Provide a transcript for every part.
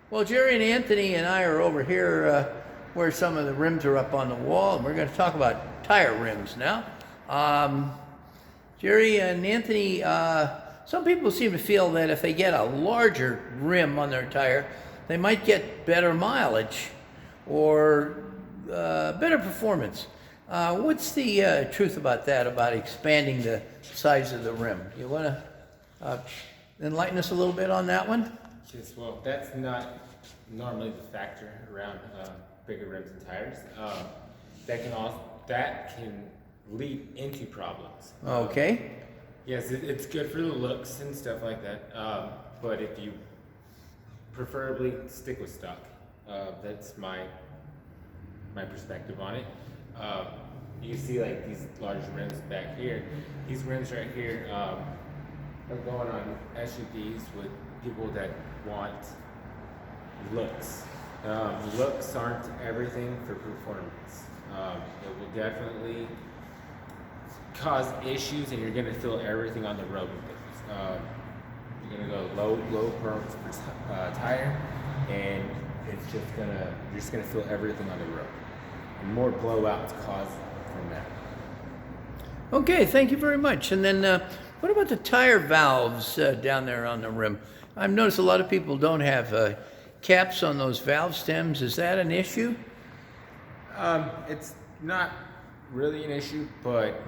Well, Jerry and Anthony and I are over here where some of the rims are up on the wall, and we're going to talk about tire rims now. Um, Jerry and Anthony, some people seem to feel that if they get a larger rim on their tire, they might get better mileage or better performance. What's the truth about that, about expanding the size of the rim? You want to enlighten us a little bit on that one? Yes, well, that's not normally the factor around bigger rims and tires. That can lead into problems. Okay. Yes, it's good for the looks and stuff like that. But if you preferably stick with stock, that's my perspective on it. You see like these large rims back here. These rims right here are going on SUVs with people that want looks. Looks aren't everything for performance. It will definitely cause issues, and you're going to feel everything on the road with it. You're going to go low per tire, and you're just gonna feel everything on the road, and more blowouts caused from that. Okay, thank you very much. And then what about the tire valves down there on the rim? I've noticed a lot of people don't have caps on those valve stems. Is that an issue? It's not really an issue, but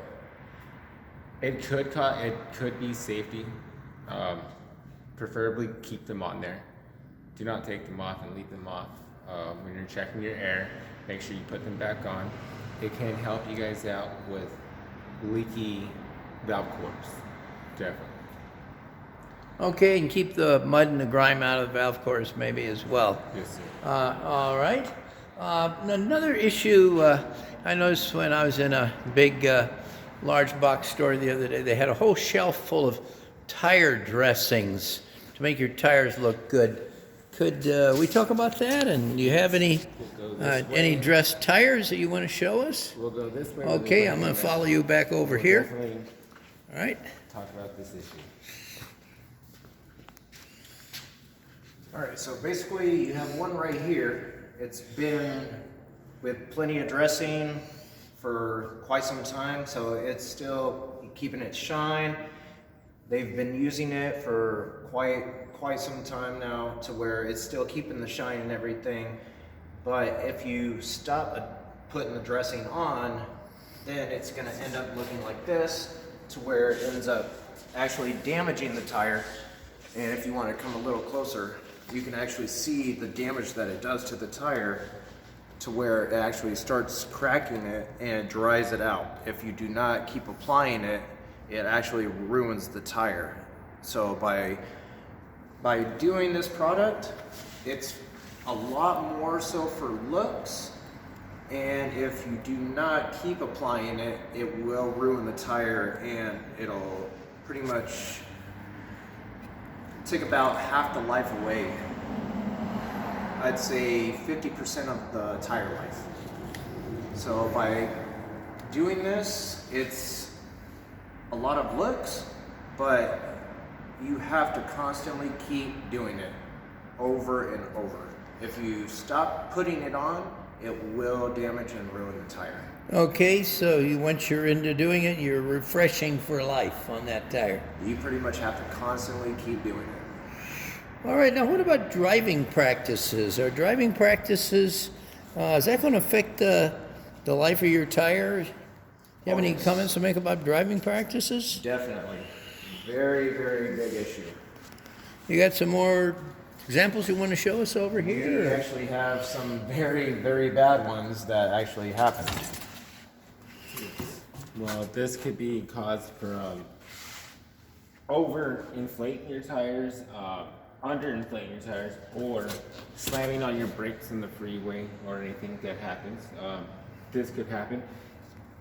it could be safety. Preferably keep them on there. Do not take them off and leave them off. When you're checking your air, make sure you put them back on. It can help you guys out with leaky valve cores, definitely. Okay, and keep the mud and the grime out of the valve cores maybe as well. Yes, sir. All right. Another issue I noticed when I was in a big, large box store the other day, they had a whole shelf full of tire dressings to make your tires look good. Could we talk about that? And do you have any dressed tires that you want to show us? We'll go this way. Okay, I'm going to follow you back over here. Definitely All right. talk about this issue. All right, so basically you have one right here. It's been with plenty of dressing for quite some time, so it's still keeping its shine. They've been using it for quite some time now, to where it's still keeping the shine and everything. But if you stop putting the dressing on, then it's going to end up looking like this, to where it ends up actually damaging the tire. And if you want to come a little closer, you can actually see the damage that it does to the tire, to where it actually starts cracking it and it dries it out. If you do not keep applying it, it actually ruins the tire. So by doing this product, it's a lot more so for looks, and if you do not keep applying it, it will ruin the tire, and it'll pretty much take about half the life away. I'd say 50% of the tire life. So by doing this, it's a lot of looks, but you have to constantly keep doing it over and over. If you stop putting it on, it will damage and ruin the tire. Okay, so once you're into doing it, you're refreshing for life on that tire. You pretty much have to constantly keep doing it. All right, now what about driving practices? Are driving practices, is that going to affect the life of your tire? Do you have any comments to make about driving practices? Definitely. Very, very big issue. You got some more examples you want to show us over We here? actually have some very, very bad ones that actually happened. Well, this could be caused from over-inflating your tires, under-inflating your tires, or slamming on your brakes in the freeway or anything that happens. This could happen.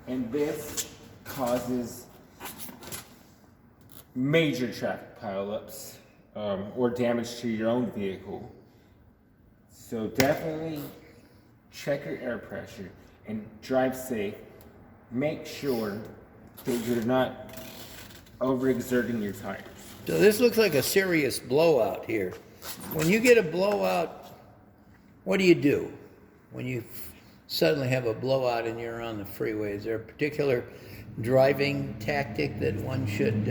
And this causes major traffic pileups or damage to your own vehicle. So definitely check your air pressure and drive safe. Make sure that you're not overexerting your tires. So this looks like a serious blowout here. When you get a blowout what do you do when you suddenly have a blowout and you're on the freeway? Is there a particular driving tactic that one should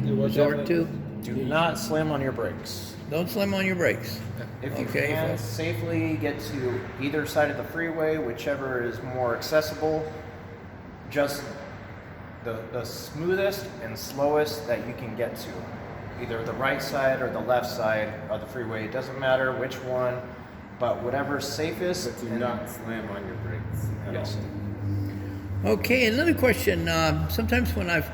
resort to? Do not slam on your brakes. Don't slam on your brakes. If you Okay, can folks. safely get to either side of the freeway, whichever is more accessible, just the smoothest and slowest that you can get to. Either the right side or the left side of the freeway. It doesn't matter which one, but whatever's safest. But do not slam on your brakes at Yes. all. Okay, another question. Sometimes when I've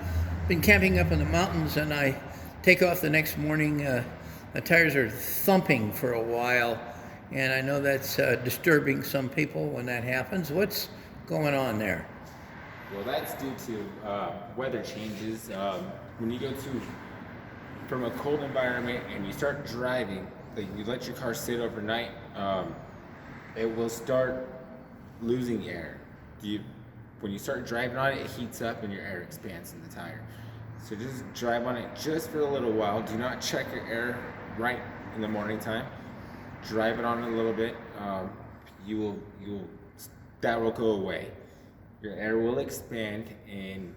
been camping up in the mountains and I take off the next morning, the tires are thumping for a while, and I know that's disturbing some people when that happens. What's going on there? Well, that's due to weather changes. When you go from a cold environment and you start driving, like you let your car sit overnight, it will start losing air. When you start driving on it, it heats up and your air expands in the tire. So just drive on it just for a little while. Do not check your air right in the morning time. Drive it on a little bit. That will go away. Your air will expand, and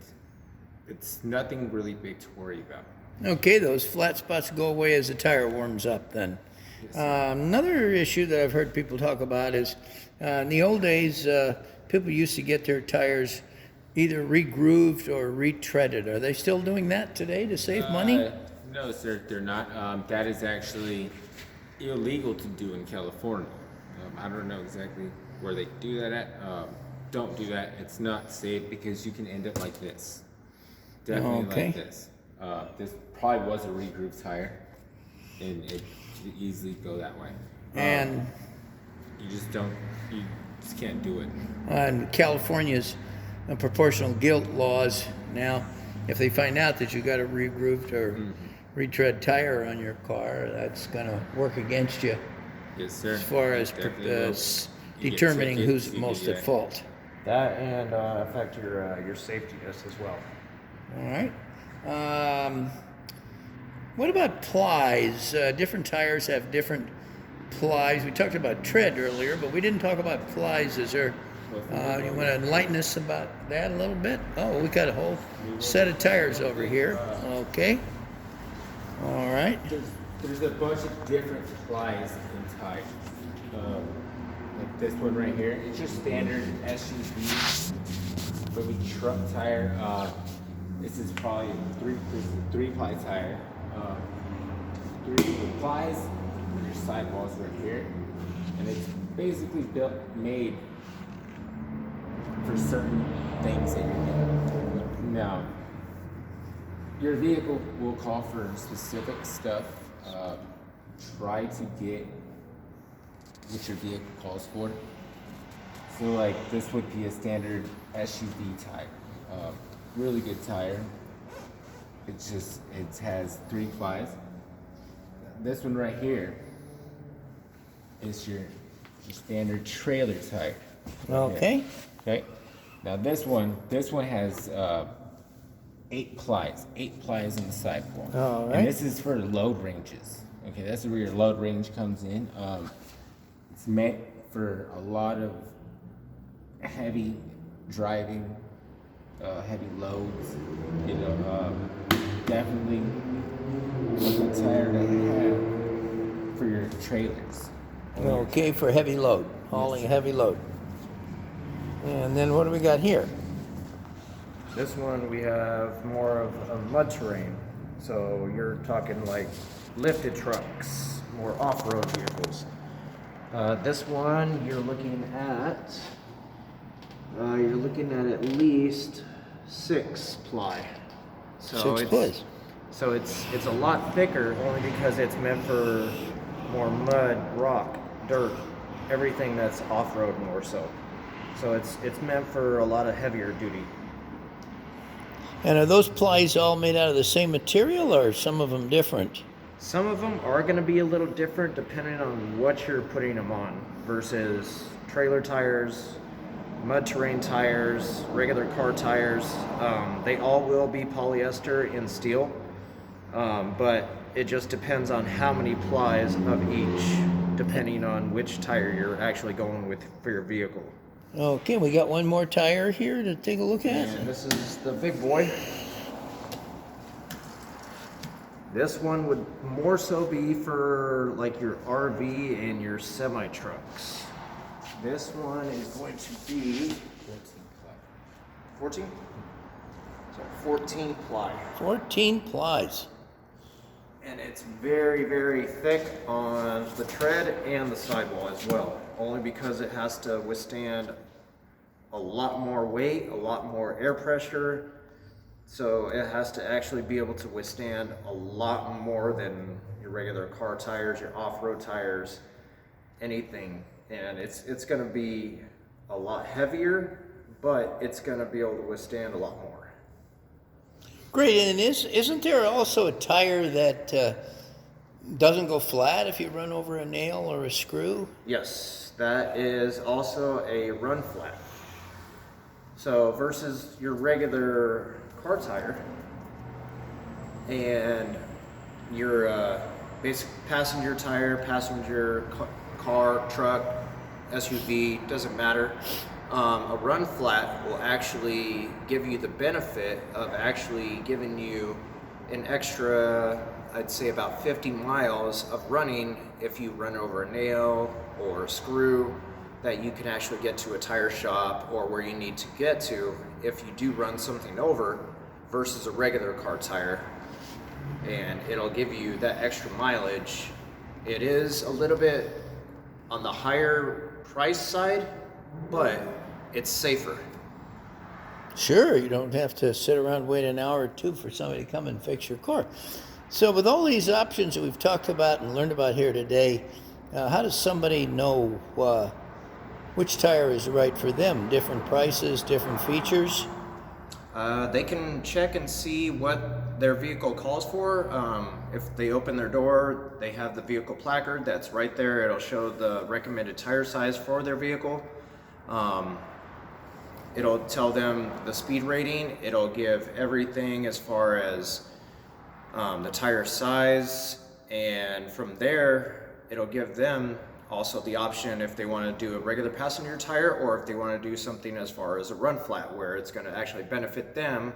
it's nothing really big to worry about. Okay, those flat spots go away as the tire warms up then. Yes. Another issue that I've heard people talk about is in the old days, people used to get their tires either re-grooved or retreaded. Are they still doing that today to save money? No, sir, they're not. That is actually illegal to do in California. I don't know exactly where they do that at. Don't do that. It's not safe because you can end up like this. Definitely Okay. like this. This probably was a re-grooved tire, and it could easily go that way. And You just can't do it. on California's proportional guilt laws now, if they find out that you got a re-grooved or retread tire on your car, that's going to work against you Yes, sir. as far as Definitely will. You get determining tickets, who's you most do at that. fault. That and affect your safety just as well. All right. What about plies? Different tires have different plies. We talked about tread earlier, but we didn't talk about plies. Is there? You want to enlighten us about that a little bit? Oh, we got a whole set of tires over here. Okay. All right. There's a bunch of different plies in tires. Like this one right here, it's your standard SUV, maybe truck tire. This is probably this is a 3-ply tire. 3 plies with your sidewalls right here, and it's basically made for certain things that you're doing. Now, your vehicle will call for specific stuff. Try to get what your vehicle calls for. So like this would be a standard SUV tire. Really good tire. It has 3 plies. This one right here is your standard trailer tire. Okay. Okay. Now this one has 8 plies in the sidewall. All right. And this is for load ranges. Okay, that's where your load range comes in. It's meant for a lot of heavy driving, heavy loads. You know, definitely a good tire to have for your trailers. Okay, for heavy load, hauling a heavy load. And then what do we got here? This one we have more of a mud terrain. So you're talking like lifted trucks, more off-road vehicles. This one you're looking at at least 6 ply. So 6 plies. So it's a lot thicker only because it's meant for more mud, rock, dirt, everything that's off-road more so. So it's meant for a lot of heavier duty. And are those plies all made out of the same material, or are some of them different? Some of them are going to be a little different depending on what you're putting them on versus trailer tires, mud terrain tires, regular car tires. They all will be polyester and steel, but it just depends on how many plies of each depending on which tire you're actually going with for your vehicle. Okay, we got one more tire here to take a look at. And this is the big boy. This one would more so be for like your RV and your semi trucks. This one is going to be 14? So 14 ply. 14 plies. And it's very, very thick on the tread and the sidewall as well. Only because it has to withstand a lot more weight, a lot more air pressure. So it has to actually be able to withstand a lot more than your regular car tires, your off-road tires, anything. And it's going to be a lot heavier, but it's going to be able to withstand a lot more. Great, and isn't there also a tire that doesn't go flat if you run over a nail or a screw? Yes, that is also a run flat. So versus your regular car tire and your basic passenger tire, car, truck, SUV, doesn't matter. A run flat will actually give you the benefit of actually giving you an extra, I'd say about 50 miles of running if you run over a nail or a screw, that you can actually get to a tire shop or where you need to get to if you do run something over versus a regular car tire. And it'll give you that extra mileage. It is a little bit on the higher price side, but it's safer. Sure, you don't have to sit around wait an hour or two for somebody to come and fix your car. So with all these options that we've talked about and learned about here today, how does somebody know which tire is right for them? Different prices, different features? They can check and see what their vehicle calls for. If they open their door, they have the vehicle placard that's right there. It'll show the recommended tire size for their vehicle. It'll tell them the speed rating. It'll give everything as far as the tire size, and from there it'll give them also the option if they want to do a regular passenger tire or if they want to do something as far as a run flat where it's going to actually benefit them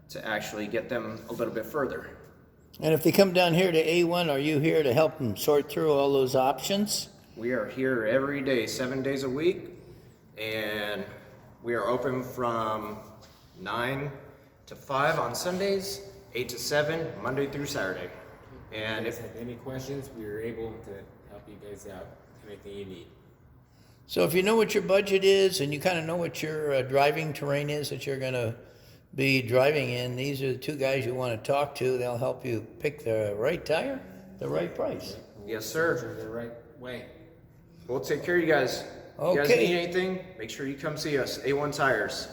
to actually get them a little bit further. And if they come down here to A1, are you here to help them sort through all those options? We are here every day, 7 days a week, and we are open from 9 to 5 on Sundays, 8 to 7 Monday through Saturday. And If if you have any questions, we are able to help you guys out. Anything you need. So if you know what your budget is and you kind of know what your driving terrain is that you're going to be driving in, these are the two guys you want to talk to. They'll help you pick the right tire, the right price. yes, sir. The right way. We'll take care of you guys. If you guys Okay. need anything, make sure you come see us. A1 Tires.